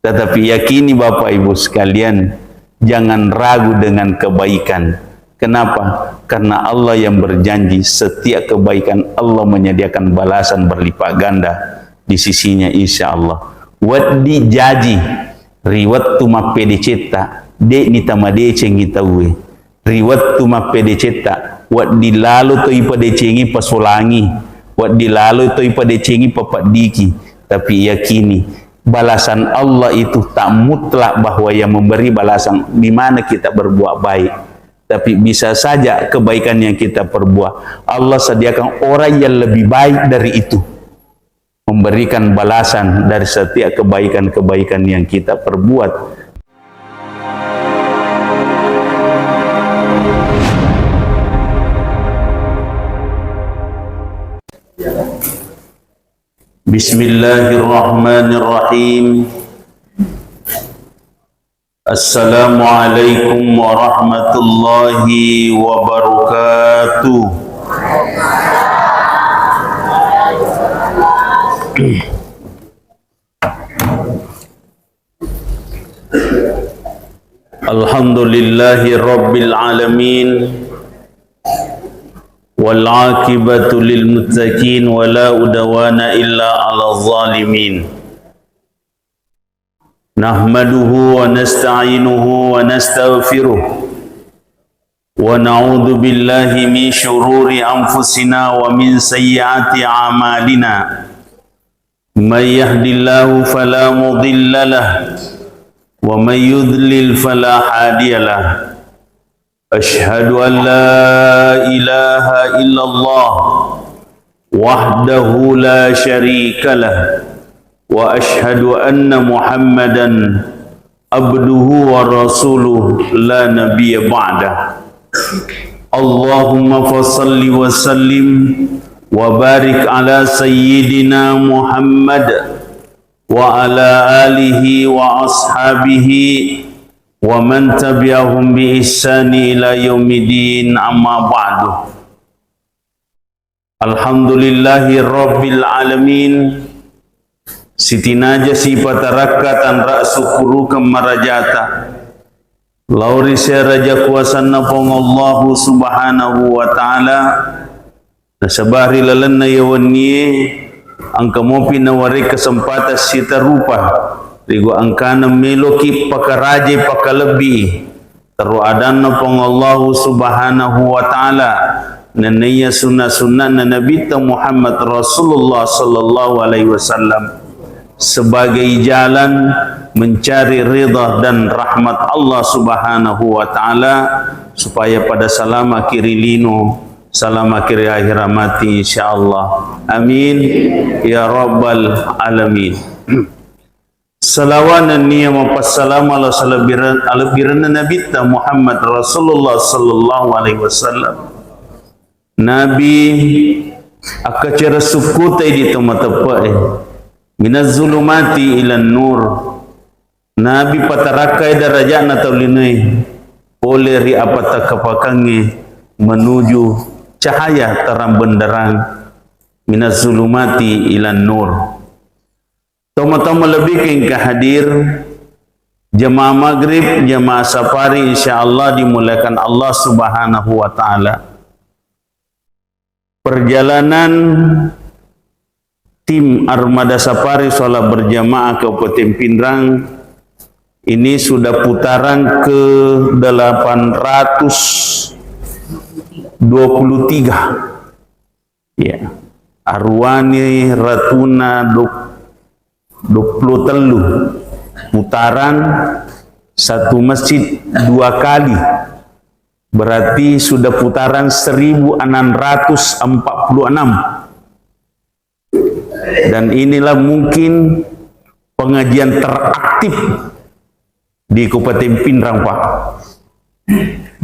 Tetapi yakini Bapak Ibu sekalian, jangan ragu dengan kebaikan. Kenapa? Karena Allah yang berjanji setiap kebaikan Allah menyediakan balasan berlipat ganda di sisinya insya Allah. Waddi jaji riwat tu mappede cetta de ni tamade cengi tawe riwat tu mappede cetta waddi lalu tu ipade cengi pasolangi waddi lalu tu ipade cengi papat diki. Tapi yakini balasan Allah itu tak mutlak bahwa yang memberi balasan di mana kita berbuat baik. Tapi bisa saja kebaikan yang kita perbuat Allah sediakan orang yang lebih baik dari itu memberikan balasan dari setiap kebaikan-kebaikan yang kita perbuat. Bismillahirrahmanirrahim. Assalamualaikum warahmatullahi wabarakatuh. Alhamdulillahi rabbil alamin wal aqibatu lil muttaqin wa la udwana illa 'alal zalimin. Nahmaduhu wa nasta'inuhu wa nastaghfiruh wa na'udzu billahi min syururi anfusina wa min sayyiati a'malina. May yahdihillahu fala mudilla lahu wa may yudlil fala hadiya lahu. Asyhadu an la ilaha illallah wahdahu la syarika lahu wa asyhadu anna Muhammadan abduhu wa rasuluh la nabiyya ba'da. Allahumma fassalli wa sallim wa barik ala sayyidina Muhammad wa ala alihi wa ashabihi wa man tabi'ahum bi ihsani ila yaumiddin, amma ba'du. Alhamdulillahi rabbil alamin. Siti naja si patarakatan ra'sukuru kemarajata lauri raja kuasanna pong Allah subhanahu wa ta'ala nasabari lalanna yawanniye ang kamopi nawari kesempatan sita rupa rigo angkana meloki pakaraje pakalebi teruadan na pong Allah subhanahu wa ta'ala nanaya sunnah-sunnah na Nabi Muhammad Rasulullah sallallahu alaihi wasallam sebagai jalan mencari ridha dan rahmat Allah subhanahu wa ta'ala supaya pada salama kiri lino salama kiri akhir mati insyaallah. Amin ya rabbal alamin. Salawan niya mapasalama ala salabiran Nabi Muhammad Rasulullah sallallahu alaihi wasallam. Nabi akacara sukutai di tempat minaz zulumati ilan nur. Nabi patarakai darajat na taulinai oleh ri apata kapakangi menuju cahaya terang benderang minaz zulumati ilan nur. Toma-toma lebih ke hadir jemaah maghrib, jemaah safari insyaallah dimulakan Allah subhanahu wa ta'ala. Perjalanan tim Armada Safari sholat berjamaah Kabupaten Pindrang ini sudah putaran ke 823 ya. Arwani Ratuna 23 putaran satu masjid 2 kali, berarti sudah putaran 1646. Dan inilah mungkin pengajian teraktif di Kabupaten Pindrang, Pak.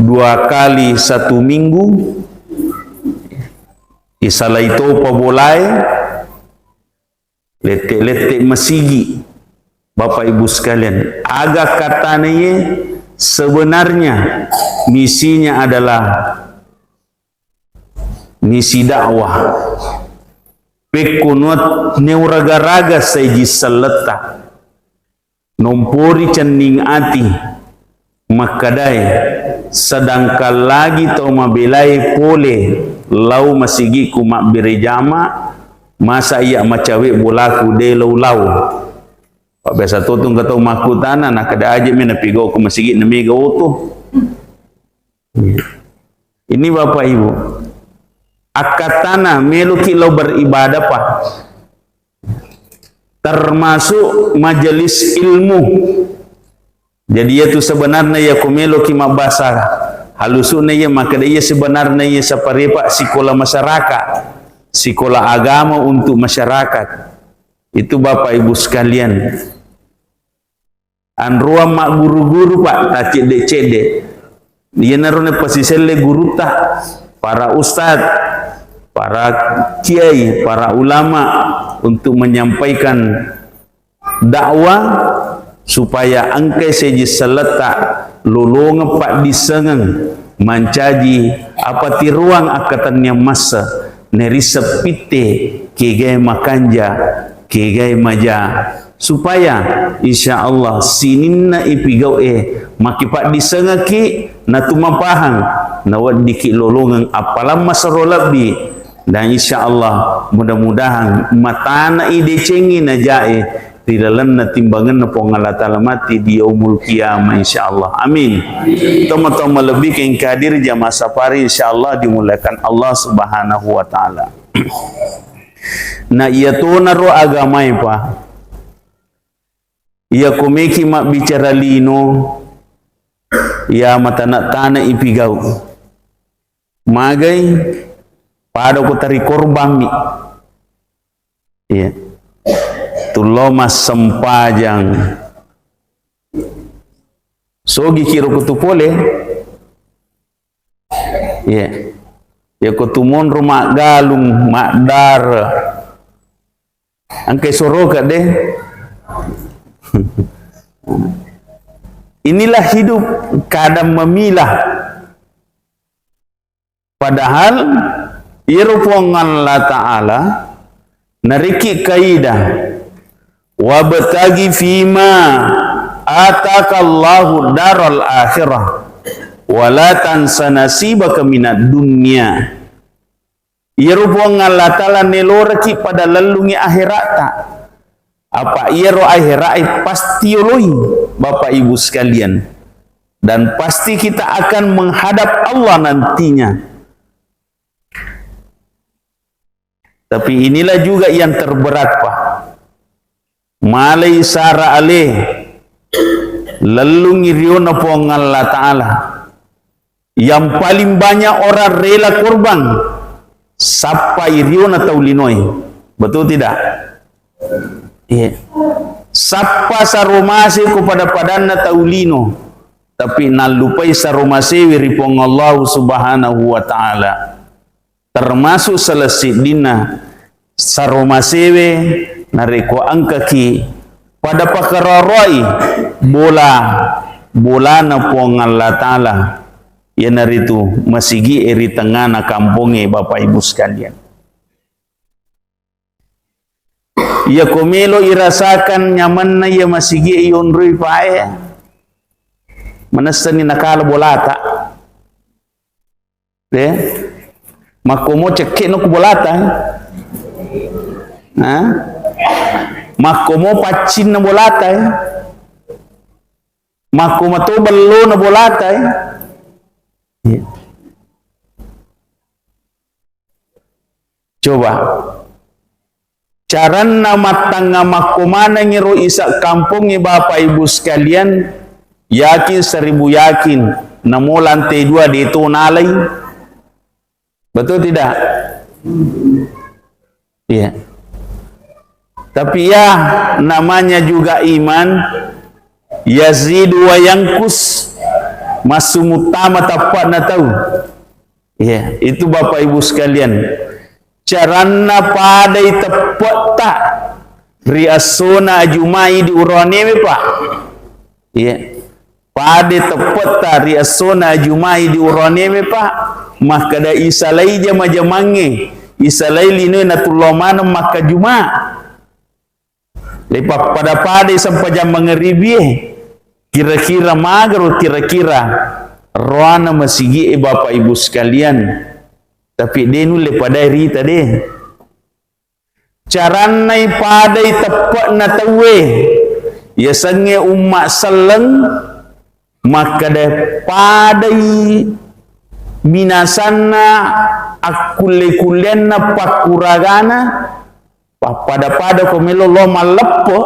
2 kali 1 minggu. Isalah itu pabolai letek-letek masigi. Bapak Ibu sekalian, agak katanya sebenarnya misinya adalah misi dakwah. Pekunut neuraga-raga saiji salata nompori cening ati makadai sedangkan lagi tau mabelai pole lau masigi ku mak birejama masa iya macawe bolaku de lau pak biasa tutung katau makutana nak kada aja mena pigau ku masigi na mega utuh. Ini Bapak Ibu akatana meluki lau beribadah pak termasuk majelis ilmu. Jadi itu sebenarnya ya kumelo kima bahasa halusuna ya maka dia sebenarnya ya saparepa sekolah masyarakat, sekolah agama untuk masyarakat. Itu Bapak Ibu sekalian. Anruam mak guru-guru pak tak cede-cede. Dia narone pasisele guru tak para ustad, para kiai, para ulama untuk menyampaikan dakwah supaya angkai seji seletak lulung pak disengeng mancaji apa ti ruang akatannya masa neri sepite kegai makanja kegai maja supaya insyaallah sininna ipigau maki pak disengeki natu mapahang nawad diki lulungan apalam masaro lebih dan insyaallah mudah-mudahan matana ide cengi najae di dalam timbangan na Allah Ta'ala mati di yaumul qiyamah insyaallah amin. Toma-toma lebih ke hadir jamaah safari insyaallah dimulakan Allah Subhanahu wa taala. Na iya to naro agama pa iya kumeki mak bicara lino ya matana tanah ipigau magai pada ko tari korban mi iya tuloma sempajang sogi kiro kutu pole ya ya kutumon rumah galung mak dar angkai soroka deh. Inilah hidup kadang memilah padahal irupong Allah Ta'ala nariki kaidah wabtagi fima atakallahu daral akhirah wala tansa nasibaka minad dunya. Irupong Allah Ta'ala neloraki pada lalungi akhirat apa iro akhirat pasti oloi Bapak Ibu sekalian dan pasti kita akan menghadap Allah nantinya. Tapi inilah juga yang terberat Pak. Malai sara aleh lalu ngiriona pong Allah Ta'ala yang paling banyak orang rela korban sampai iriona taulinoi. Betul tidak? Iya. Sapa sarumasi kepada padanna taulino tapi nalupai sarumasi wiripong Allah Subhanahu wa Ta'ala termasuk selesai dina sarumasewe nareko angkaki pada pakararoi bola na pong Allah Ta'ala ya naritu masigi eri tengah na kamponge Bapak Ibu sekalian. Ya komelo irasakan nyaman na ya masigi iyon rui pae manasani nakala bolata makomo cekek no kubolata makomo pacin na bolata makomo to bello na bolata coba carana matanga makomana ngiro isa kampung Bapak Ibu sekalian yakin 1000 yakin namo lantai 2 di itu nalai betul tidak? Iya. Tapi ya namanya juga iman yazidu wa yankus masumutama tapat na tahu. Iya, itu Bapak Ibu sekalian. Carana padai tepat tak riasona ajumai di urane Pak. Iya. Padai tepat tak riasona ajumai di urane Pak. Mah kada isalai jama jamange isalai lino natulomana maka juma lepas pada sampai jam mengeribi kira-kira mager kira-kira roana masigi bapak ibu sekalian tapi denu lepada ri tadi caranai padai tepat na tawe ya sange umat seleng maka deh padai minasana akule-kulenna pakuragana pada komelo lo malepo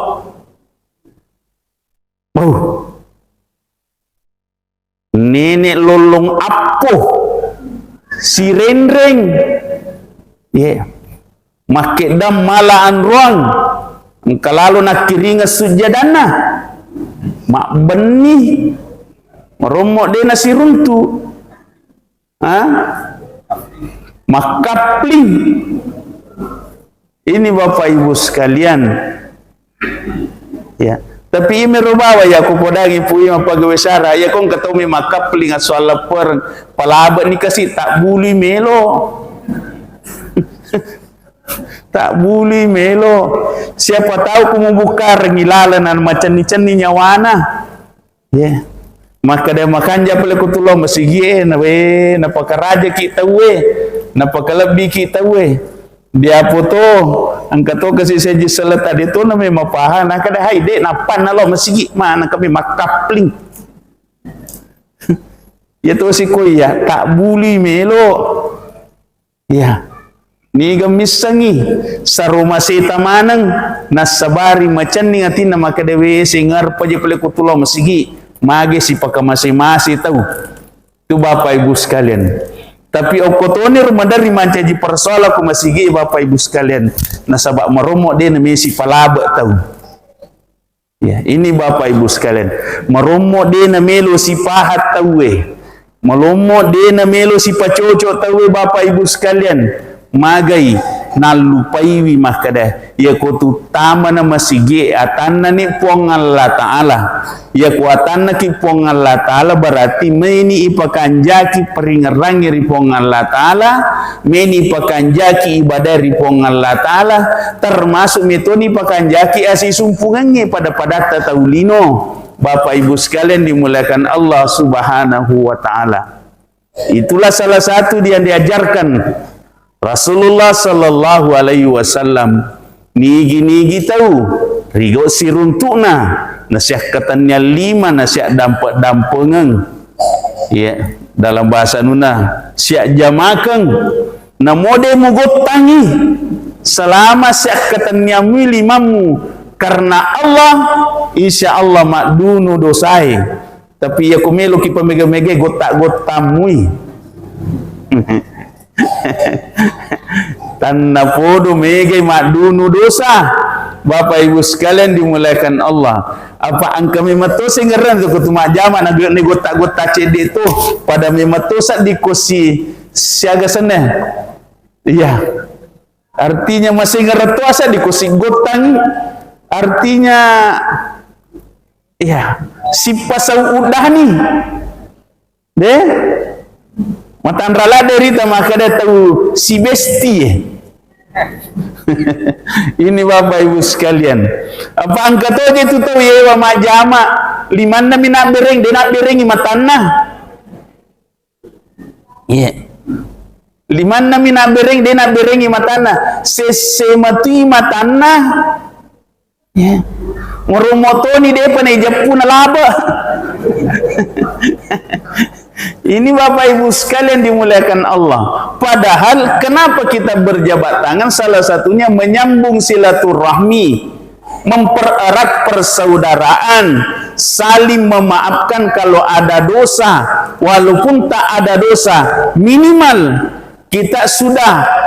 nenek lolong apo si rendreng makedam malaan ruang engkalalu nak kiringa sujadana mak benih meromok dia nasi runtu makapling. Ini bapak ibu sekalian ya tapi ini rubawa ya aku podangi punya pagawe sara ya kong ketemu makapling soal lapar palabat ni kasih tak buli melo tak buli melo siapa tahu ku membuka rengilalan macam ni nyawana ya maka dia makan jap le kutulo masigi na we na pakaraja kita we na pakalabi kita we dia foto angkato kasi seji salat tadi tu na may mapahan na kada hay de na pan na lo masigi mana kami makapling ya to si kuya tak buli melo ya ni gamisangi sa rumah sita manang nasabari macan ni atin na makadewe singar pa je pala kutulo masigi mage si pakamasay-masay tahu tu bapak ibu sekalian tapi okotoni rumandari mancaji persoala ku masigi bapak ibu sekalian nasabak meromok dia na mesi palaba tahu ya ini bapak ibu sekalian meromok dia na melo si pahat tahu meromok dia na melo si pacoco tahu bapak ibu sekalian magai nalupaiwi mahkada ya kotu tama na masigi atanna ni puang Allah Ta'ala ya kuatanna ki puang Allah Ta'ala berarti meni ipakanjaki peringerangi ri puang Allah Ta'ala meni ipakanjaki ibadah ri puang Allah Ta'ala termasuk metoni ipakanjaki asi sumpungannya pada taulino bapak ibu sekalian dimuliakan Allah Subhanahu wa Ta'ala. Itulah salah satu yang diajarkan Rasulullah sallallahu alaihi wasallam nigi tahu rigo siruntukna nasihat katanya 5 nasihat dampak-dampengang ya dalam bahasa nuna siak jamakang na mode mugotangi selama siak katanya milimamu karena Allah insya Allah makdunu dosai tapi ya kumelo ki pamega-mega gotak-gotamui tanna podo mege madunu dosa bapak ibu sekalian dimuliakan Allah apa angka mematosa ngeran tu kutu majama na gotak-gotak cede tu pada mematosa dikosi siaga sana iya artinya masih ngeratuasa dikosi gotang artinya iya si pasau udah nih deh matan rala dari maka dia tahu si besti ini bapak ibu sekalian apa angkat aja itu tahu ya wa majama limanna mina bereng dia nak berengi matanna iya limanna mina bereng dia nak berengi matanna sese mati matanna iya ngoromotoni dia panai japuna laba ini bapak ibu sekalian dimuliakan Allah padahal kenapa kita berjabat tangan salah satunya menyambung silaturahmi mempererat persaudaraan saling memaafkan kalau ada dosa walaupun tak ada dosa minimal kita sudah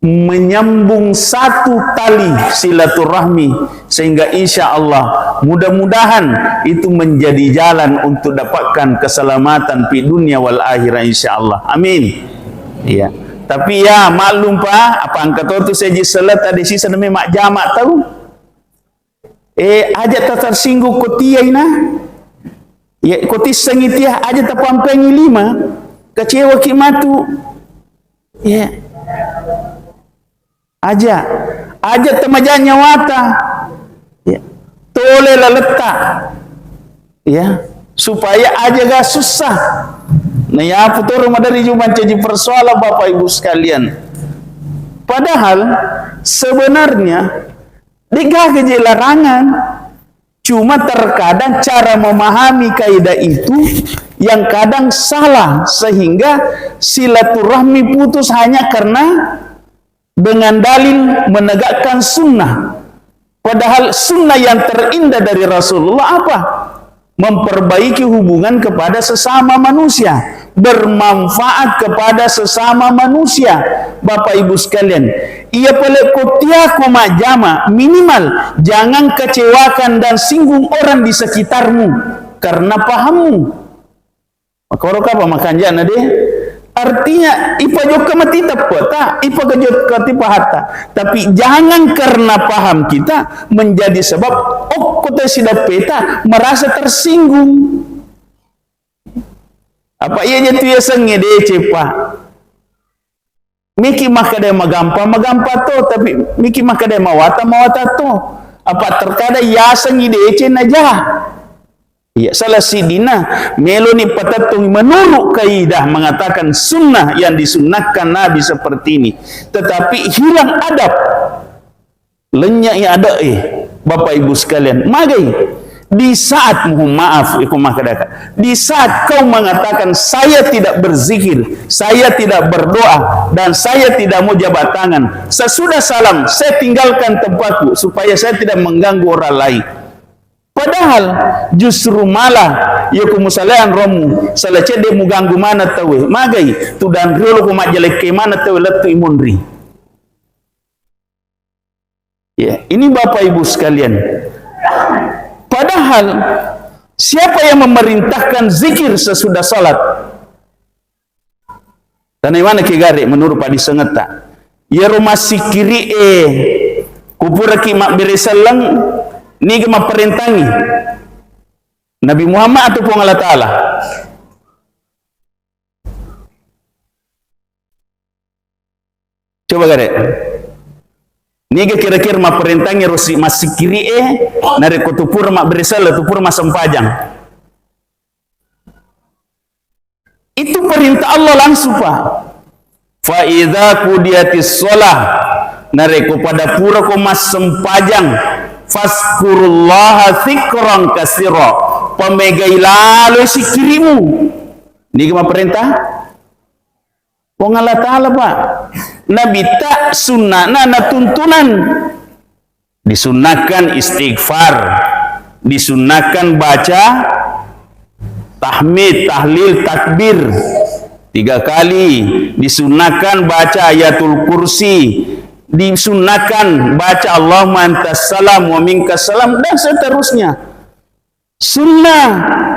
menyambung satu tali silaturahmi sehingga insya Allah mudah-mudahan itu menjadi jalan untuk dapatkan keselamatan di dunia wal akhirah insya Allah amin ya tapi ya maklum pak apa angkat itu seji salat ada sisa namanya mak jamak tahu aja tak tersinggung kotia ina ya kotis sengitiah aja tak pampengi 5 kecewa kimatu ya aja temajanya wata tole letak, ya, supaya aja gak susah. Nah ya putar rumah dari cuma jadi persoalan Bapak Ibu sekalian. Padahal sebenarnya digagah larangan, cuma terkadang cara memahami kaidah itu yang kadang salah, sehingga silaturahmi putus hanya karena dengan dalil menegakkan sunnah. Padahal sunnah yang terindah dari Rasulullah apa? Memperbaiki hubungan kepada sesama manusia, bermanfaat kepada sesama manusia. Bapak Ibu sekalian, ia pelek kotiaku majama, minimal jangan kecewakan dan singgung orang di sekitarmu karena pahammu. Maka orang apa makan jana deh? Artinya ipa joka mati tapota, ipa kejot kati pahata. Tapi jangan karena paham kita menjadi sebab kota sidap peta merasa tersinggung. Apa iya jatuh ya sengede cepa? Miki maka dia magampa to, tapi miki maka dia mawata to. Apa terkadang ya sengide ece aja. Ya salah sidina meloni patatung menurut kaidah mengatakan sunnah yang disunnahkan Nabi seperti ini, tetapi hilang adab, lenyap ya ada Bapak Ibu sekalian. Magai di saat mohon maaf di saat kau mengatakan saya tidak berzikir, saya tidak berdoa, dan saya tidak mau jabat tangan, sesudah salam saya tinggalkan tempatku supaya saya tidak mengganggu orang lain. Padahal justru malah ya kumusalayan romu salace de muganggu mana tawe magai tu dan rolo ko majelek ke mana tawe letu imundri. Ya, ini Bapak Ibu sekalian. Padahal siapa yang memerintahkan zikir sesudah salat? Dan mana kegare menurut Pak Disengeta? Ya rumah sikiri kupura ki mak beresalang ni kema perintangi Nabi Muhammad ataupun Allah Ta'ala. Coba gade ni kira-kira ma perintangi rosi masih kiri nari kutupur mak berisal tupur mas sempajang. Itu perintah Allah langsung Pak. Fa idza qudiyatis shalah nari ku pada pura ku mas sempajang faskurullaha dzikran katsira, pemegai lalu sikirimu. Ini kema perintah wong Allah Ta'ala Pak. Nabi tak sunnahna na tuntunan, disunnahkan istighfar, disunnahkan baca tahmid, tahlil, takbir 3 kali, disunnahkan baca ayatul kursi, disunnahkan baca Allahumma antas salam wa minkas salam, dan seterusnya. Sunnah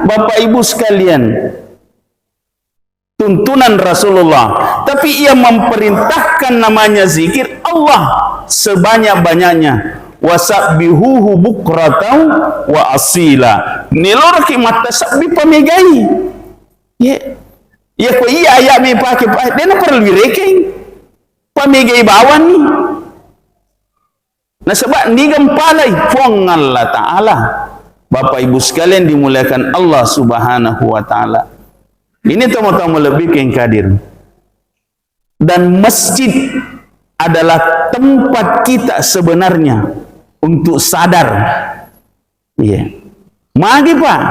Bapak Ibu sekalian, tuntunan Rasulullah. Tapi ia memerintahkan namanya zikir Allah sebanyak-banyaknya. Wasabbihuhu bukratan wa asila. Nilor ki mata sabbi pamegai. Ya ko iya ayat me pakai dia na perlu rekeng. Pamegai bawan ni. Nah sebab ni gempalai fong Allah Ta'ala. Bapak Ibu sekalian dimuliakan Allah Subhanahu wa Ta'ala. Ini tamu-tamu lebih ke yang kadir. Dan masjid adalah tempat kita sebenarnya untuk sadar. Iya. Magi Pak.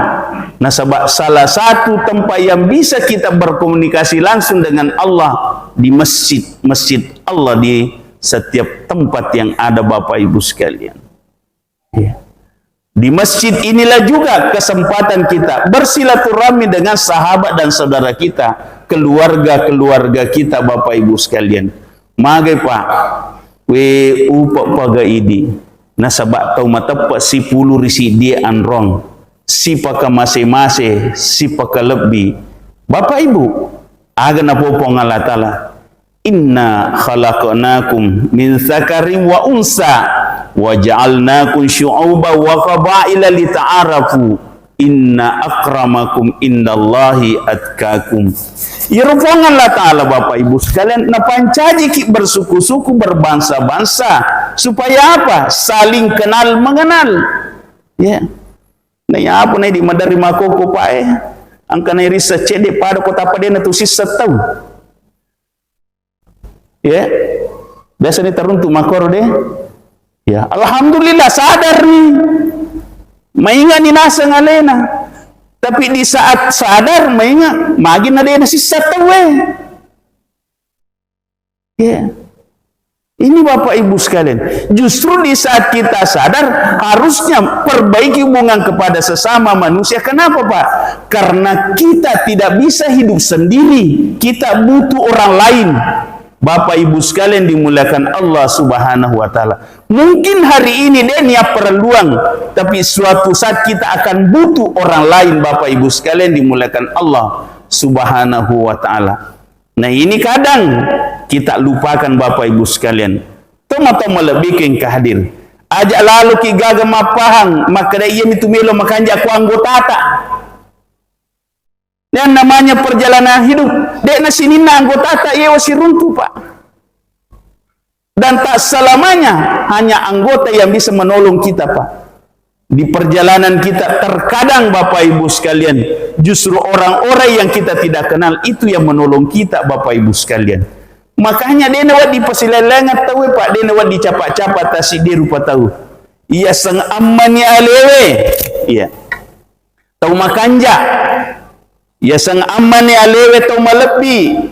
Nah sebab salah satu tempat yang bisa kita berkomunikasi langsung dengan Allah di masjid. Masjid Allah di setiap tempat yang ada Bapak Ibu sekalian. Iya. Di masjid inilah juga kesempatan kita bersilaturahmi dengan sahabat dan saudara kita, keluarga-keluarga kita Bapak Ibu sekalian. Magai Pak, we upak paga idi. Nasabak tau matapak si puluh risi dia anrong, si paka mase-mase, si paka lebih. Bapak Ibu, aga na po Allah Ta'ala. Inna khalaqnakum min dzakarin wa unsa wa ja'alnakum syu'uban wa qabaila lita'arafu inna akramakum indallahi atqakum. Irupong Allah Ta'ala Bapak Ibu sekalian na pancaji ki bersuku-suku berbangsa-bangsa supaya apa? Saling kenal mengenal. Ya. Nah, ya apa nih di madari makoko pak angka nih risa cede pada kota apa dia tu sisa tahu. Ya. Biasa nih teruntuk makor deh. Ya, alhamdulillah sadar nih. Maingat ni nasa ngalena. Tapi di saat sadar maingat magin ada yang sisa tahu Ya. Ini Bapak Ibu sekalian, justru di saat kita sadar harusnya perbaiki hubungan kepada sesama manusia. Kenapa Pak? Karena kita tidak bisa hidup sendiri, kita butuh orang lain. Bapak Ibu sekalian dimuliakan Allah Subhanahu wa taala. Mungkin hari ini dia niat perluang, tapi suatu saat kita akan butuh orang lain Bapak Ibu sekalian dimuliakan Allah Subhanahu wa taala. Nah, ini kadang kita lupakan Bapak Ibu sekalian. Toma-toma lebih ke hadir. Ajak lalu ki gaga mapahang, maka dia itu melo makanja ku anggota tak. Dan namanya perjalanan hidup. Dek nasi nina anggota tak ia wasi runtuh Pak. Dan tak selamanya hanya anggota yang bisa menolong kita Pak. Di perjalanan kita terkadang Bapak Ibu sekalian, justru orang-orang yang kita tidak kenal itu yang menolong kita Bapak Ibu sekalian. Makanya dia nawat di pasilalangat tahu Pak, dia nawat di capak-capak tasik dia rupa tahu. Ia sang amani alewe. Iya. Tahu makanja. Ia sang amani alewe tahu malebi.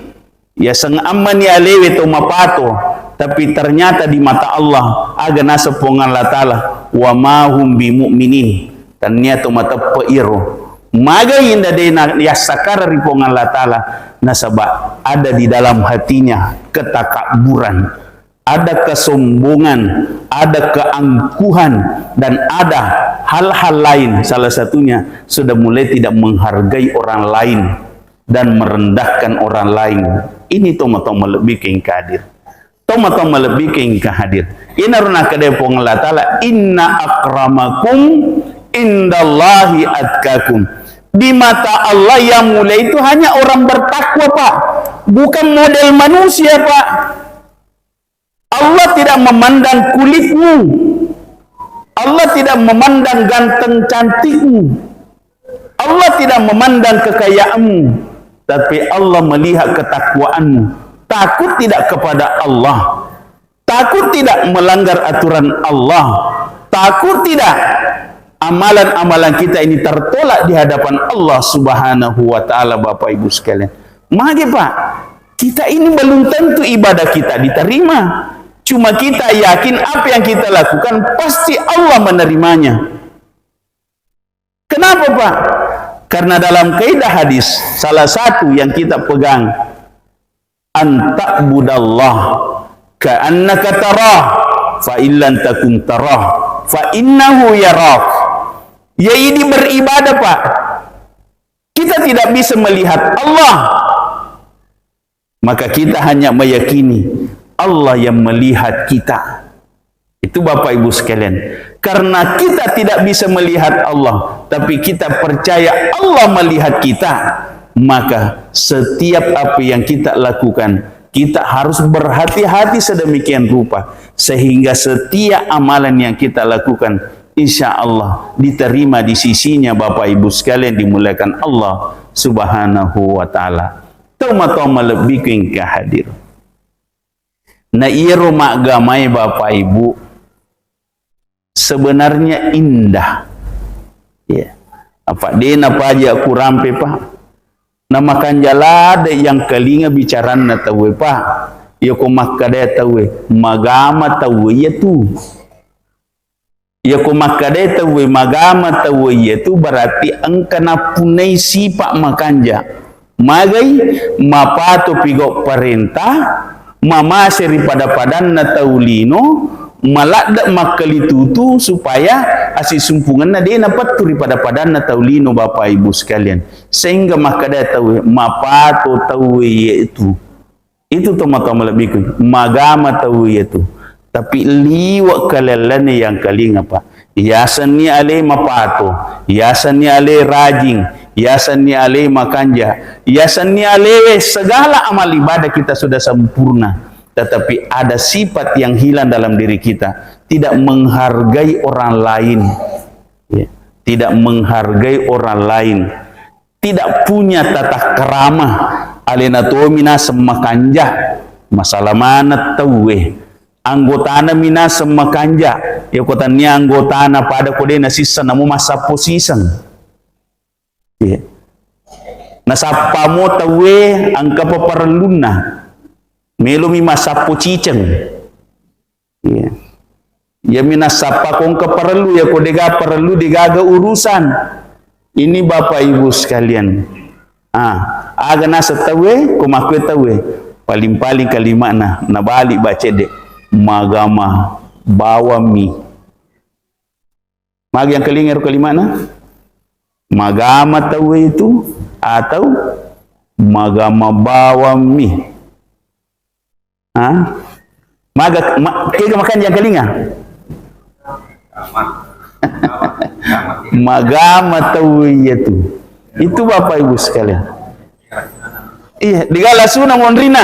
Ia sang amani alewe tahu mapato. Tapi ternyata di mata Allah aga nasa pongan la ta'ala wa mahum bimu'minin. Ternyata mata peiro. Maga inda dena yasakara ripongan la ta'ala nasabah ada di dalam hatinya ketakaburan, ada kesombongan, ada keangkuhan, dan ada hal-hal lain. Salah satunya sudah mulai tidak menghargai orang lain dan merendahkan orang lain. Ini toma-toma lebih kengkadir. Toma-toma lebih kengkadir. Ina runa kadai pongan la ta'ala inna akramakum indallahi atkakum. Di mata Allah yang mulia itu hanya orang bertakwa Pak, bukan model manusia Pak. Allah tidak memandang kulitmu, Allah tidak memandang ganteng cantikmu, Allah tidak memandang kekayaanmu, tapi Allah melihat ketakwaanmu. Takut tidak kepada Allah, takut tidak melanggar aturan Allah, takut tidak amalan-amalan kita ini tertolak di hadapan Allah Subhanahu wa taala. Bapak Ibu sekalian, mari Pak, kita ini belum tentu ibadah kita diterima. Cuma kita yakin apa yang kita lakukan pasti Allah menerimanya. Kenapa Pak? Karena dalam kaidah hadis salah satu yang kita pegang, anta'budallah ka'annaka tarah fa illan takun tarah fa innahu yarak. Yaitu beribadah Pak. Kita tidak bisa melihat Allah, maka kita hanya meyakini Allah yang melihat kita. Itu Bapak Ibu sekalian. Karena kita tidak bisa melihat Allah, tapi kita percaya Allah melihat kita, maka setiap apa yang kita lakukan, kita harus berhati-hati sedemikian rupa, sehingga setiap amalan yang kita lakukan insya Allah diterima di sisinya. Bapak Ibu sekalian dimuliakan Allah Subhanahu wa ta'ala. Toma-toma lebih ke hadir. Nah, iya rumah agamanya Bapak Ibu sebenarnya indah. Ya. Apa dia napa aja aku rampe Pak. Nama kanjalada yang kelinga bicara na tahu Pak. Ya ko makade tahu magama tahu ya tu. Ya ko makade tahu magama tahu ya tu berarti engkana punai sifat makanja. Magai mapato pigo perintah mamasiri pada padan na taulino malak makalitutu supaya asih sumpungan na dia dapat turi pada padan na taulino Bapak Ibu sekalian, sehingga makada tahu mapato tahu yaitu itu toma-toma lebih magama tahu yaitu, tapi liwat kalalane yang kalinga Pak. Yasanni ale mapato, yasanni ale rajing, yasanni ale makanja, yasanni ale segala amal ibadah kita sudah sempurna, tetapi ada sifat yang hilang dalam diri kita, tidak menghargai orang lain. Ya. tidak menghargai orang lain, tidak punya tata keramah, alena to mina semakanja masalah mana tahu anggotana mina semakanja ya kotanya anggotana pada kode nasisa namu masa posisan nasapa mo tahu angka paparluna melo mi masa pociceng ya mina sapa kong keperlu ya kode ga perlu digaga urusan ini Bapak Ibu sekalian. Aga nasa tawe kumakwe tawe paling-paling kalimat na balik baca dek magama bawami. Mag yang kelingar kalimat magama tawe itu atau magama bawami. Kaya makan yang kelingar. Magama tawiyatu itu Bapak Ibu sekalian. Iya, diga lasuna mondrina.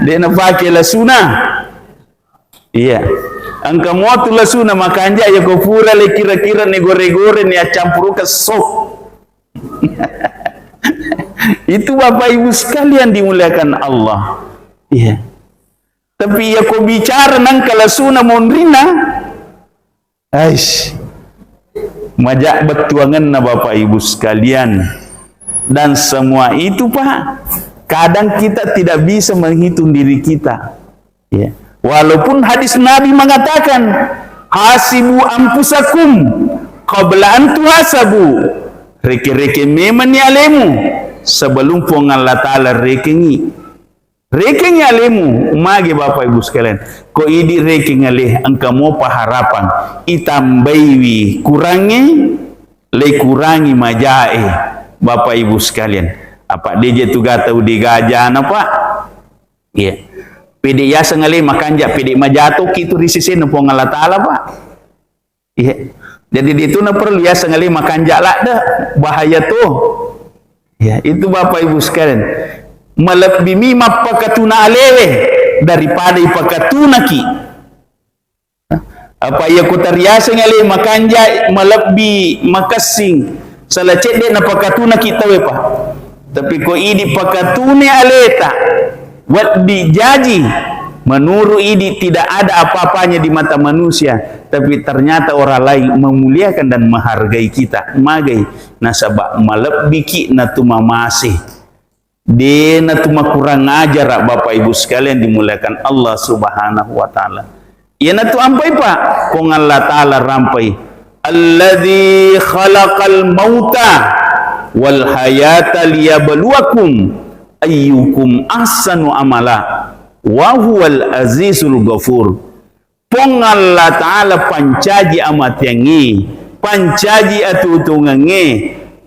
Dia na pakai lasuna. Iya. Angka motu lasuna makanja ya kopura le kira-kira ne gore-gore ne campur ke sok. Itu Bapak Ibu sekalian dimuliakan Allah. Iya. Tapi ya ko bicara nang kalasuna mondrina. Aish. Majak betuangan na Bapak Ibu sekalian. Dan semua itu Pak, kadang kita tidak bisa menghitung diri kita. Ya. Walaupun hadis Nabi mengatakan, hasibu ampusakum qabla an tuhasabu. Reke-reke memang ni alemu sebelum pun Allah Ta'ala rekengi. Rekengi alemu, magi Bapak Ibu sekalian. Ko idi rekengi aleh angka mo paharapan itambaiwi kurangi le kurangi majae Bapak Ibu sekalian. Apa dia tu gatau digajan apa? Iya. Pede ya sengale makanja pede majato kitu risise no pong Allah Taala Pak. Iya. Jadi itu na perlu ya sengale makanja lah dah bahaya tuh. Ya, itu Bapak Ibu sekalian. Malabimi mapakatuna alewe daripada ipakatuna ki. Apa ya kutariasa ngale makanja malabbi makasing salah cede na pakatuna kita we Pak. Tapi ko idi pakatune aleta wat dijaji menurut idi tidak ada apa-apanya di mata manusia, tapi ternyata orang lain memuliakan dan menghargai kita. Magai nasabak malabbi ki na tumamasih. Dia natuma kurang ajar Bapak Ibu sekalian dimuliakan Allah Subhanahu wa taala. Ya natu ampai Pak, kong Allah Taala rampai. Alladzi khalaqal mauta wal hayata liyabluwakum ayyukum ahsanu amala wa huwal azizul ghafur. Pong Allah Taala pancaji amat yangi, pancaji atutungange.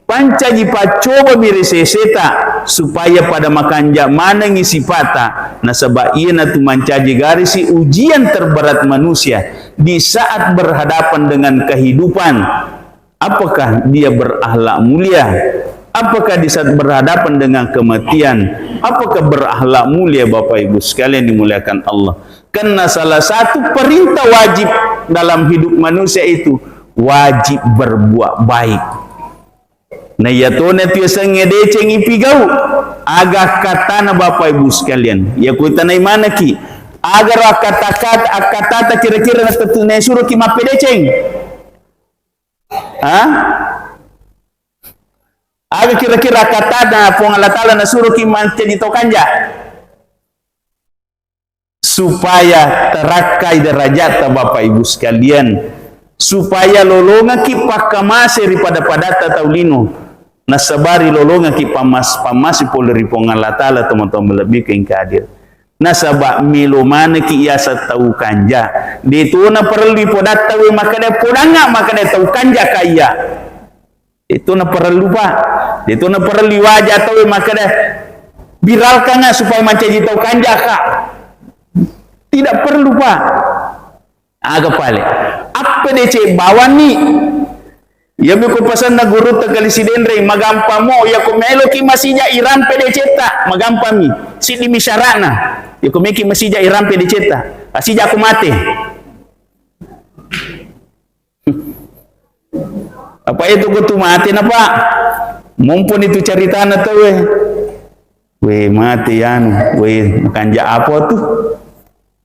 Pancaji pacoba miriseseta supaya pada makanja mana ngisi pata nasabak ia natu mancaji garisi ujian terberat manusia di saat berhadapan dengan kehidupan. Apakah dia berakhlak mulia? Apakah di saat berhadapan dengan kematian? Apakah berakhlak mulia Bapak Ibu sekalian dimuliakan Allah? Karena salah satu perintah wajib dalam hidup manusia itu wajib berbuat baik. Nah ya to na tiasa ngedeceng ipigau agak katana Bapak Ibu sekalian ya kuita na mana ki agar kata kira-kira na suruh ki mapedeceng agar kira-kira kata na pong Allah Ta'ala na suruh ki mancaji tokanja supaya terakai derajat Bapak Ibu sekalian, supaya lolonga ki pakamase daripada padata taulino nasabari lolonga ki pamas poleri pong Allah Ta'ala teman-teman lebih ke hadir. Nasabak milomane ki iasa tahu kanja itu na perlu podat tahu makanya podanga makanya tahu kanja kaya itu na perlu Pak, itu na perlu wajah tahu makanya viralkan supaya mancaji tahu kanja kak tidak perlu Pak. Agak pale apa DC bawan ni ya ko pasan na guru tagali si denre magampa mo ya ko melo ki masija iram pede ceta magampa mi si di misarana ya ko meki masija iram pede ceta asija ko mate Apa itu kutu mati na Pak? Mumpun itu cerita na tuh we mati anu, we kanja apa tuh?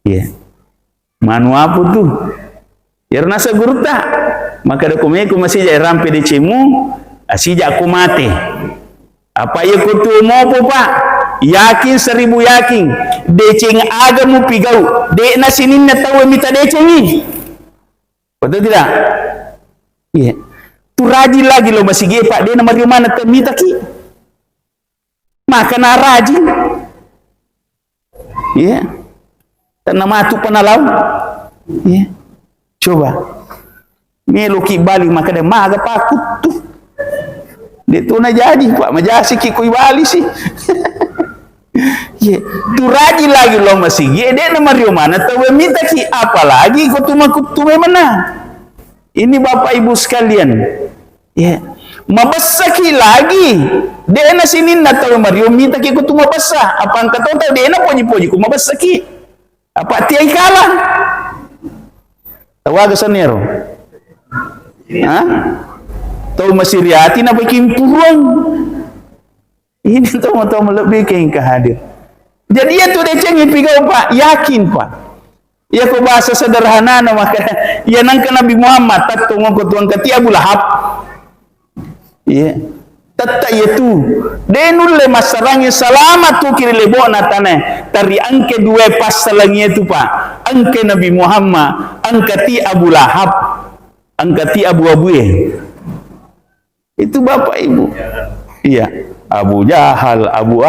Ya. Manu apa tuh? Ya nasa gurta. Maka dokumenku masih jaya rampe di cemu, asija aku mati. Apa ya kutu mau Pak? Yakin 1000 yakin. Deceng agamu pigau. Dek na sinin na tahu minta decengi. Betul tidak? Iya. Tu rajin lagi lo masih Pak. Dia nama di mana minta ki? Maka na rajin. Iya. Tanah matu penalau. Iya. Coba. Meluki balik maka dia maga pakut tuh. Dia tu na jadi Pak. Majasi ki kui balik sih. Iya. Tu rajin lagi lo masih dia nama di mana tahu minta ki apalagi kau tu mana? Ini Bapak Ibu sekalian. Ya. Mabasaki lagi. Dia na sinin na tahu Mario minta ki kau tu mabasa. Apa angkat tahu dia na poji-poji ku mabasaki. Apa tiai kalah? Tahu agak senero. Hah? Tahu masih riati na bikin puruan. Ini tahu lebih ke yang kehadir. Jadi itu dia cengi pigau Pak, yakin Pak. Ya ko bahasa sederhana na maka ya nangka Nabi Muhammad tatong ko tuang kati Abu Lahab. Ya. Tatta itu denul le masarangi selamat tu kiri lebo natane tari angke dua pas salangnya itu Pak. Angke Nabi Muhammad, angkati Abu Lahab, angkati Abu Itu Bapak Ibu. Iya, Abu Jahal, Abu.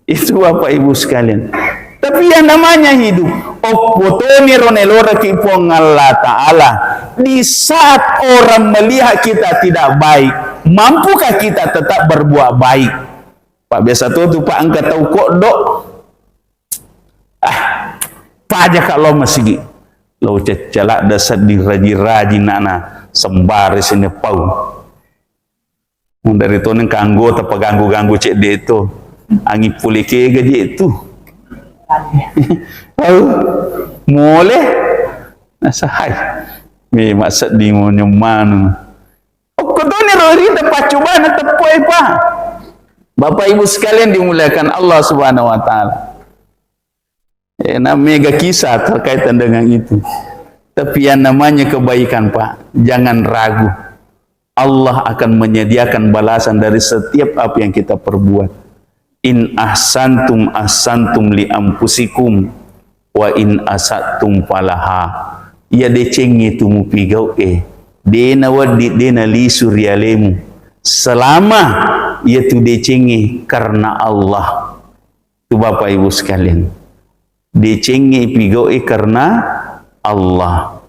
Itu Bapak Ibu sekalian. Tapi yang namanya hidup, okotoni ronelora kipong Allah Ta'ala. Di saat orang melihat kita tidak baik, mampukah kita tetap berbuat baik? Pak biasa tuh Pak angkat tahu kok dok. Pajak kalau masih lo celak dasar diraji-raji nana sembari sini pau. Dari itu neng kanggo tapi ganggu cek dia itu angin pulike gaji itu. Boleh nasahai me maksud di mana okotone rori dapat coba na tepoi Pak. Bapak Ibu sekalian dimuliakan Allah Subhanahu wa taala. Mega kisah terkaitan dengan itu. Tapi yang namanya kebaikan Pak, jangan ragu. Allah akan menyediakan balasan dari setiap apa yang kita perbuat. In ahsantum ahsantum li ampusikum wa in asatum falaha. Ya decengi tu mupigau dena wadi dena li suryalemu. Selama ia tu decengi karena Allah. Tu Bapak Ibu sekalian. Decengi pigau karena Allah.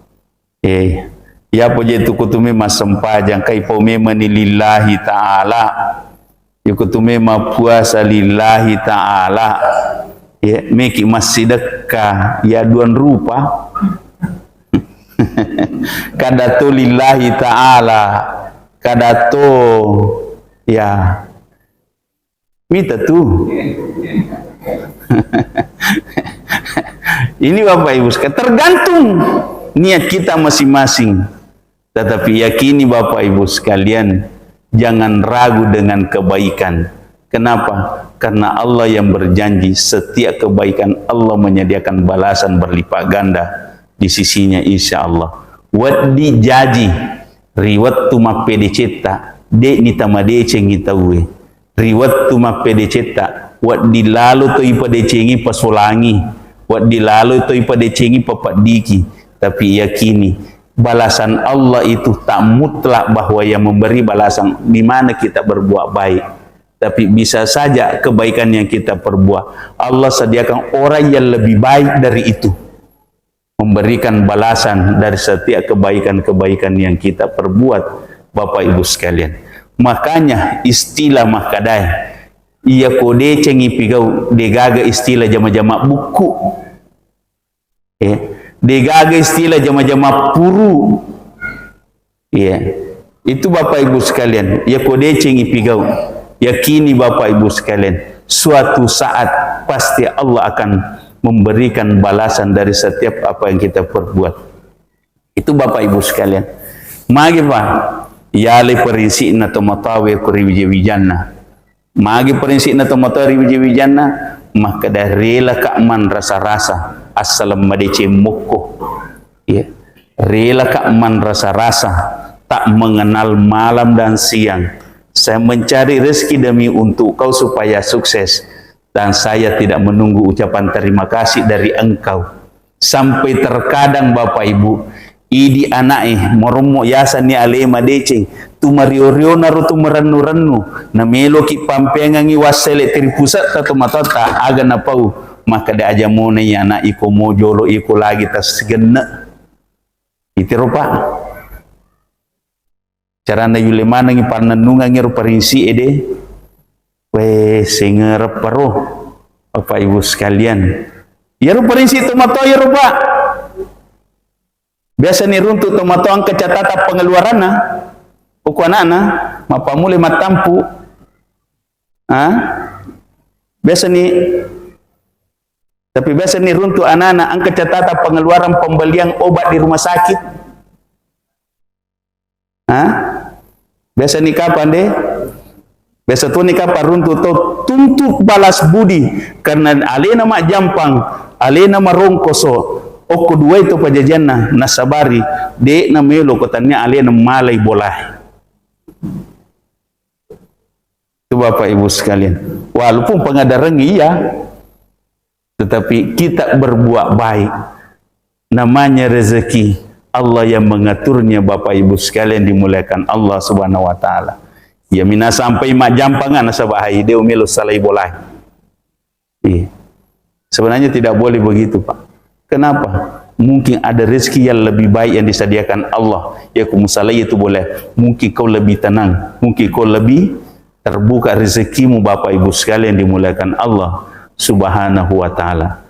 Ya puji tu kutume masempajang kai pome manilillahi ta'ala. Yukutume puasa lillahi ta'ala. Ya meki massedekah ya duan rupa. Kadato lillahi ta'ala. Kadato ya minta tu. Ini Bapak Ibu sekalian tergantung niat kita masing-masing. Tetapi yakini Bapak Ibu sekalian, jangan ragu dengan kebaikan. Kenapa? Karena Allah yang berjanji setiap kebaikan Allah menyediakan balasan berlipat ganda di sisinya insya Allah. Wadi jaji riwat tu mapede cetta de ni tamade cengi tawe. Riwat tu mapede cetta wadi lalu tu ipade cengi pasolangi. Wadi lalu tu ipade cengi papat diki. Tapi yakini balasan Allah itu tak mutlak bahwa yang memberi balasan di mana kita berbuat baik. Tapi bisa saja kebaikan yang kita perbuat Allah sediakan orang yang lebih baik dari itu memberikan balasan dari setiap kebaikan-kebaikan yang kita perbuat Bapak Ibu sekalian. Makanya istilah makadai ia kode cengi pigau degaga istilah jama-jama buku. Degaga istilah jama-jama puru. Itu Bapak Ibu sekalian. Ya kode cengi pigau. Yakini Bapak Ibu sekalian, suatu saat pasti Allah akan memberikan balasan dari setiap apa yang kita perbuat. Itu Bapak Ibu sekalian. Magi pa, yale perinsi na tumatawe ko riwijawijanna. Magi perinsi na tumatawe riwijawijanna, maka dah rela ka'man rasa-rasa assalam madece mokko. Ya. Rela ka'man rasa-rasa, tak mengenal malam dan siang. Saya mencari rezeki demi untuk kau supaya sukses, dan saya tidak menunggu ucapan terima kasih dari engkau. Sampai terkadang Bapak Ibu, idi anai moromo yasan ni alema deceng tu mario-rio naru tu merennu-rennu na melo ki pampengangi wasele tiri pusat ta matata aga na pau, maka da aja mone ya anak iko mojolo iko lagi tas genna iti rupa carana yule mana ngi panenunga ngi rupa rinsi ede we singerep paro Bapak Ibu sekalian. Ya rupa rinsi tomato ya rupa. Biasa ni runtuk tomato ang kecatatan pengeluaran na. Ukuanana mapamuli matampu. Biasa ni tapi biasa ni runtuk anak-anak ang kecatatan pengeluaran pembelian obat di rumah sakit. Biasa ni kapan deh? Biasa tu ni kapan runtuk tu tuntuk balas budi karena alena mak jampang, alena marongkoso. O kedua itu pajajanna nasabari de na melo kotanya alena malai bolah. Itu Bapak Ibu sekalian. Walaupun pengadaran iya, tetapi kita berbuat baik. Namanya rezeki. Allah yang mengaturnya Bapak Ibu sekalian dimuliakan Allah Subhanahu wa taala. Ya mina sampai mak jampangan nasabahai dia melo salai bolah. Sebenarnya tidak boleh begitu, Pak. Kenapa? Mungkin ada rezeki yang lebih baik yang disediakan Allah. Ya kumusalai itu boleh. Mungkin kau lebih tenang. Mungkin kau lebih terbuka rezekimu Bapak Ibu sekalian dimuliakan Allah Subhanahu wa taala.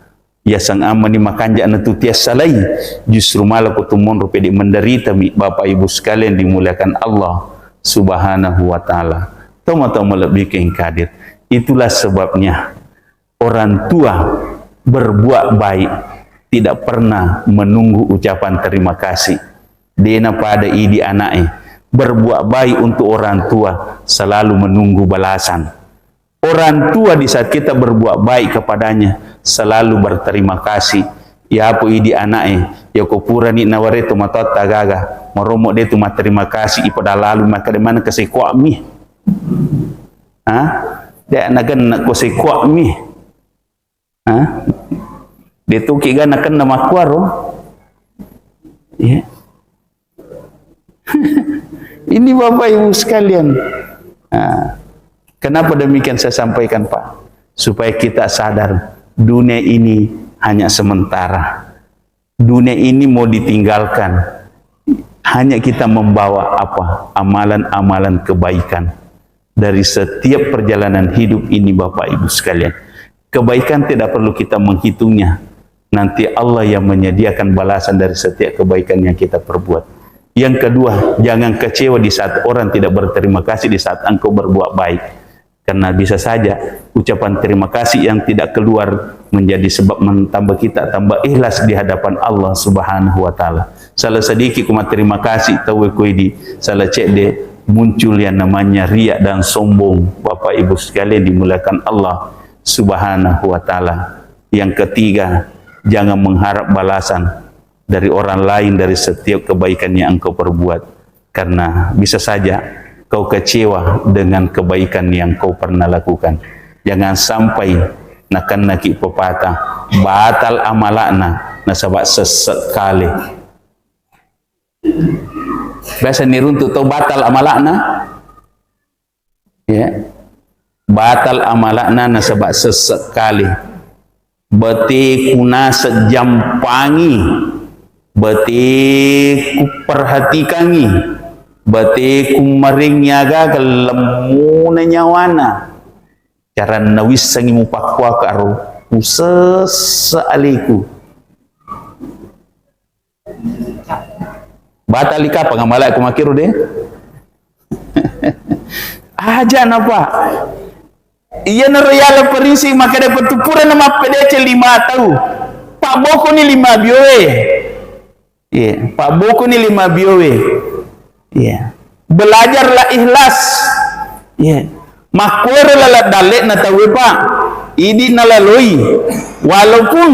Ya sang amani makanja na tutias salai. Justru malah kutumon rupedi menderita Bapak Ibu sekalian dimuliakan Allah Subhanahu wa taala. Toma-toma lebih kadir. Itulah sebabnya orang tua berbuat baik tidak pernah menunggu ucapan terima kasih. Dena pada idi anaknya berbuat baik untuk orang tua selalu menunggu balasan. Orang tua di saat kita berbuat baik kepadanya selalu berterima kasih. Ya apa idi anaknya ya kupura ni naware tu matot tagaga meromo dia tu terima kasih ipada lalu maka di mana kesekwa mi. Dia nagan nak kesekwa mi. Dia tu kiga nakan nama kuaro. Ya. Ini Bapak Ibu sekalian. Kenapa demikian saya sampaikan Pak? Supaya kita sadar dunia ini hanya sementara. Dunia ini mau ditinggalkan. Hanya kita membawa apa? Amalan-amalan kebaikan. Dari setiap perjalanan hidup ini Bapak Ibu sekalian. Kebaikan tidak perlu kita menghitungnya. Nanti Allah yang menyediakan balasan dari setiap kebaikan yang kita perbuat. Yang kedua, jangan kecewa di saat orang tidak berterima kasih di saat engkau berbuat baik. Karena bisa saja ucapan terima kasih yang tidak keluar menjadi sebab mentambah kita tambah ikhlas di hadapan Allah Subhanahu wa taala. Salah sedikit kumat terima kasih tahu koidi salah cek de muncul yang namanya riak dan sombong. Bapak Ibu sekalian dimuliakan Allah Subhanahu wa taala. Yang ketiga, jangan mengharap balasan dari orang lain dari setiap kebaikan yang engkau perbuat. Karena bisa saja kau kecewa dengan kebaikan yang kau pernah lakukan. Jangan sampai nakan naki pepatah batal amalakna nasabak sesekali. Biasa niruntuk tau batal amalakna. Ya. Batal amalakna nasabak sesekali. Beti kuna sejampangi. Beti ku perhatikangi. Bati kumaring nyaga kelemuna nyawana cara nawis sangi mupakwa karo usesaliku batalika pangamalak kumakiru deh aja napa iya narayala perisi maka dapat tupuran nama PDC 5 tahu Pak Boko ni 5 biowe Pak Boko ni 5 biowe Ya. Belajarlah ikhlas. Ya. Makurlah dalek na tahu pak. Ini nalalui. Walaupun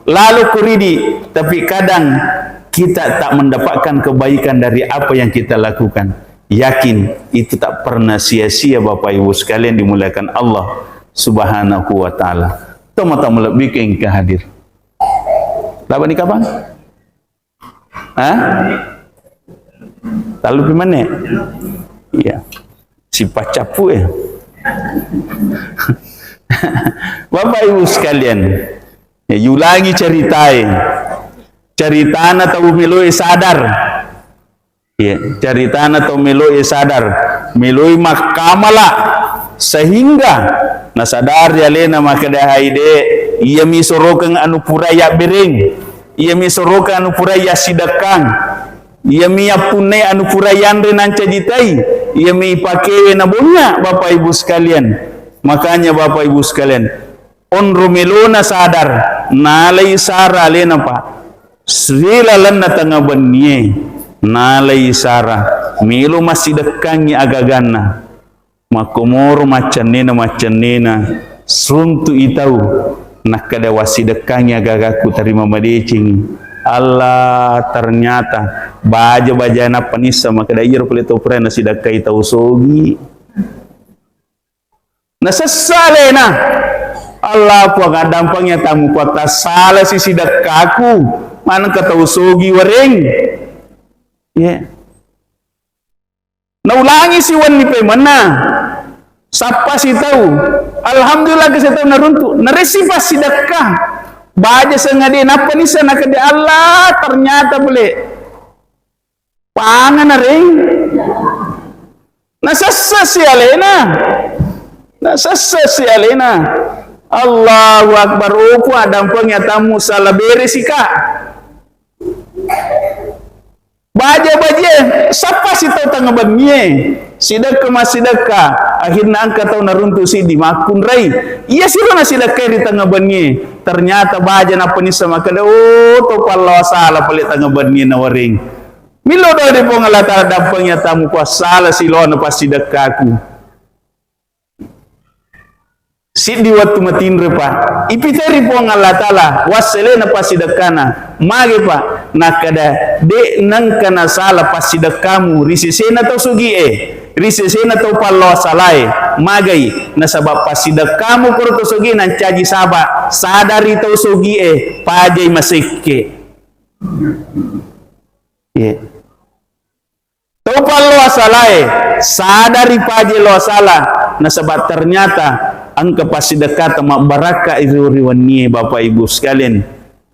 lalu kuridi, tapi kadang kita tak mendapatkan kebaikan dari apa yang kita lakukan. Yakin itu tak pernah sia-sia Bapak Ibu sekalian dimuliakan Allah Subhanahu wa taala. Tama-tama lebih ke hadir. Lawan ni kapan? Hah? Lalu di mana? Iya. Si pacapu ya. Bapak Ibu sekalian, ya, ulangi ceritain. Ceritana tahu meloi sadar. Ya, ceritana tahu meloi sadar. Meloi makamala sehingga na sadar ya lena maka dah haide ia misorokan anu puraya bering. Ia misorokan anu puraya sidakang. Ia miapune anu purayan renanca jitai. Ia mi pakewe na bunga Bapak Ibu sekalian. Makanya Bapak Ibu sekalian, onro melona sadar nalai sara lena pa srila lanna tanga benye nalai sara melo masih dekangi agagana makomoro macanena suntu itau nakada wasidekangi agagaku terima madecing. Allah ternyata baja-baja na panisa makada iro pelito prena sidakai tau sogi nasasale na Allah po ang dampangnya tamu kota salah si sidakaku manang katau sogi wareng ya naulangi si wan ni mana sapa si tahu alhamdulillah kasi tahu naruntu naresipa sidakah baja sengade napa ni sana kade Allah ternyata boleh pangan nareng nasasa si alena nasasa alena Allahu Akbar upu adampangnya tamu salah beresika baja siapa si tahu tangabannya sidaka masidaka akhirnya angka tahu naruntu si di makun rai iya sih mana sidaka di tangabannya ternyata baja napa ni sama kada to pallo salah palit tangabannya na waring milo do di pongalata adampangnya tamu kwa salah silona pas sidakaku sidi waktu matindre pa ipiteri po nga Allah Ta'ala wasele na pasidakana mage pa nakada de nang kana sala pasidakamu risise na to sugi risise na to palo salai magay na sabab pasidakamu kuro to sugi nan caji saba sadari to sugi pajay masikke to palo salai sadari pajay lo sala na sabab ternyata angka pasidakata mabaraka itu riwani Bapak Ibu sekalian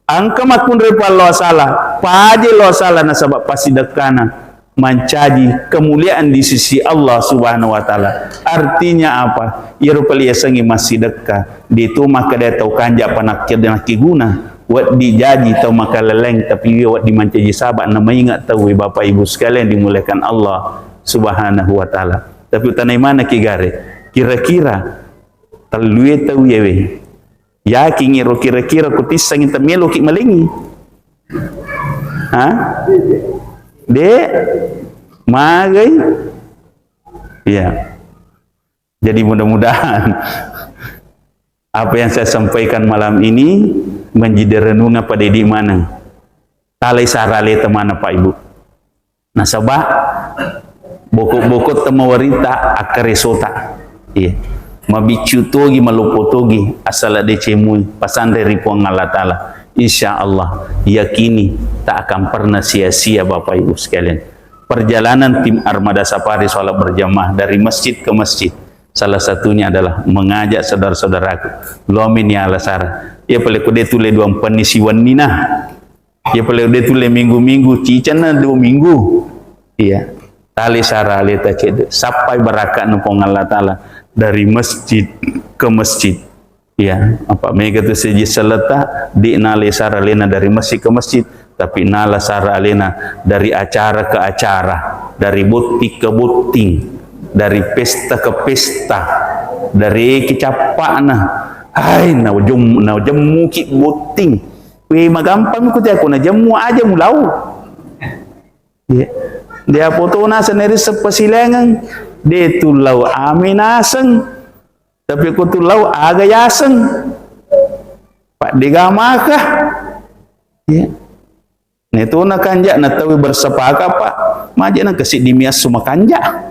angka makun repa lo salah paje lo salah nasabab pasidakana mencaji kemuliaan di sisi Allah Subhanahu wa taala artinya apa ya rupali yasangi masidaka di itu maka dia tahu kanja panakir dan guna wat dijaji tahu maka leleng tapi wat dimancaji sahabat nama ingat tahu Bapak Ibu sekalian dimuliakan Allah Subhanahu wa taala tapi tanai mana kigare kira-kira talue tahu ya we ya kingiro kira-kira kutisang kita melo ki malingi ha de magai ya jadi mudah-mudahan apa yang saya sampaikan malam ini menjadi renungan pada di mana talai sarale temana Pak Ibu nasabah bokok-bokok temawarita akaresota iya mabicutogi malupotogi asal ada cemui pasan dari puang Allah Ta'ala insyaallah yakini tak akan pernah sia-sia Bapak Ibu sekalian perjalanan tim Armada Safari sholat berjamaah dari masjid ke masjid salah satunya adalah mengajak saudara-saudaraku lomin ya alasara ya pale kude tule dua penisi wanina ya pale kude tule minggu-minggu cicana 2 minggu iya tali sara leta cede sampai barakat nupong Allah Ta'ala dari masjid ke masjid ya apa mega tu seji seleta di nale sara lena dari masjid ke masjid tapi nala sara lena dari acara ke acara dari butik ke butik dari pesta ke pesta dari kecapana hai na jamu ki buting we magampang ko ti ako na jamu aja mulau ya Dia foto na sendiri sepasilengan. Dia tulau aminaseng. Tapi ku tulau agayaseng. Pak digamakah? Ya. Itu na kanja na tawi bersepaka Pak. Maja na kasih dimias semua kanja.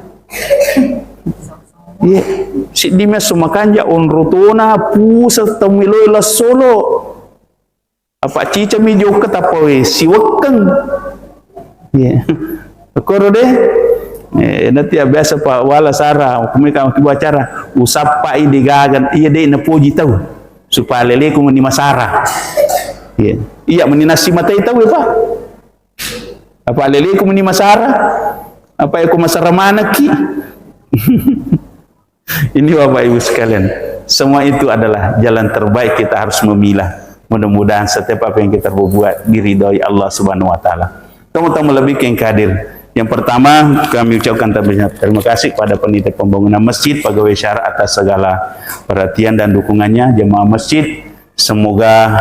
Ya, si dimias semua kanja onrutuna pusat tamiloy la solo. Apa cica mi jo katapoy siwakeng. Ya. Koro deh. Nanti biasa Pak wala sara kumika kibacara usap Pak digagan iya deh na puji tahu supaya lele ku meni masara. Iya. Iya meni nasi matai tahu ya Pak. Apa lele ku meni masara? Apa aku masara mana ki? Ini Bapak Ibu sekalian, semua itu adalah jalan terbaik kita harus memilah. Mudah-mudahan setiap apa yang kita buat diridhoi Allah Subhanahu wa taala. Teman-teman lebih yang hadir. Yang pertama, kami ucapkan terima kasih kepada panitia pembangunan masjid, pegawai syara atas segala perhatian dan dukungannya, jemaah masjid. Semoga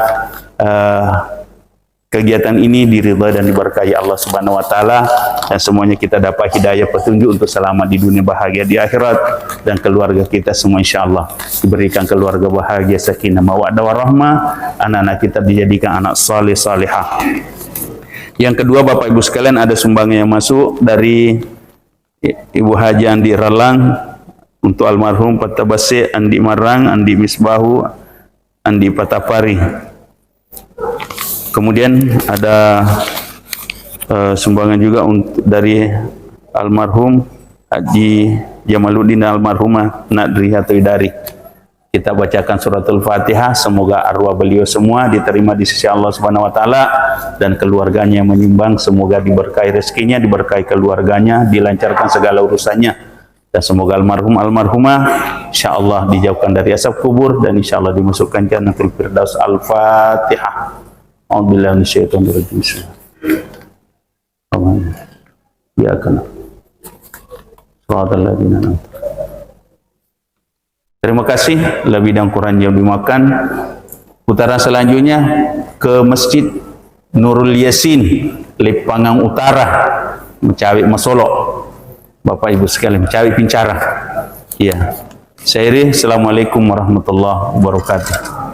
kegiatan ini diridhai dan diberkahi Allah Subhanahu wa taala, dan semuanya kita dapat hidayah petunjuk untuk selamat di dunia, bahagia di akhirat, dan keluarga kita semua insyaallah diberikan keluarga bahagia, sakinah mawaddah warahmah, anak-anak kita dijadikan anak saleh salihah. Yang kedua, Bapak Ibu sekalian, ada sumbangan yang masuk dari Ibu Haji Andi Ralang untuk almarhum Patabase Andi Marang, Andi Misbahu, Andi Patapari. Kemudian ada sumbangan juga untuk dari almarhum Haji Jamaluddin dan almarhumah Nadri Hatoidari. Kita bacakan suratul Fatihah, semoga arwah beliau semua diterima di sisi Allah Subhanahu wa taala, dan keluarganya yang menyumbang semoga diberkahi rezekinya, diberkahi keluarganya, dilancarkan segala urusannya, dan semoga almarhum almarhumah insyaallah dijauhkan dari asap kubur dan insyaallah dimasukkan Jannatul Firdaus. Al-Fatihah. A'udzubillahi minasyaitonir rajim. Amin. Ya kana. Subhanalladzina. Terima kasih, lebih dan kurang yang dimakan. Putaran selanjutnya ke Masjid Nurul Yasin, Lipangang Utara, Mencawik Masolo. Bapak Ibu sekalian, Mencawik Pincara. Ya. Assalamualaikum warahmatullahi wabarakatuh.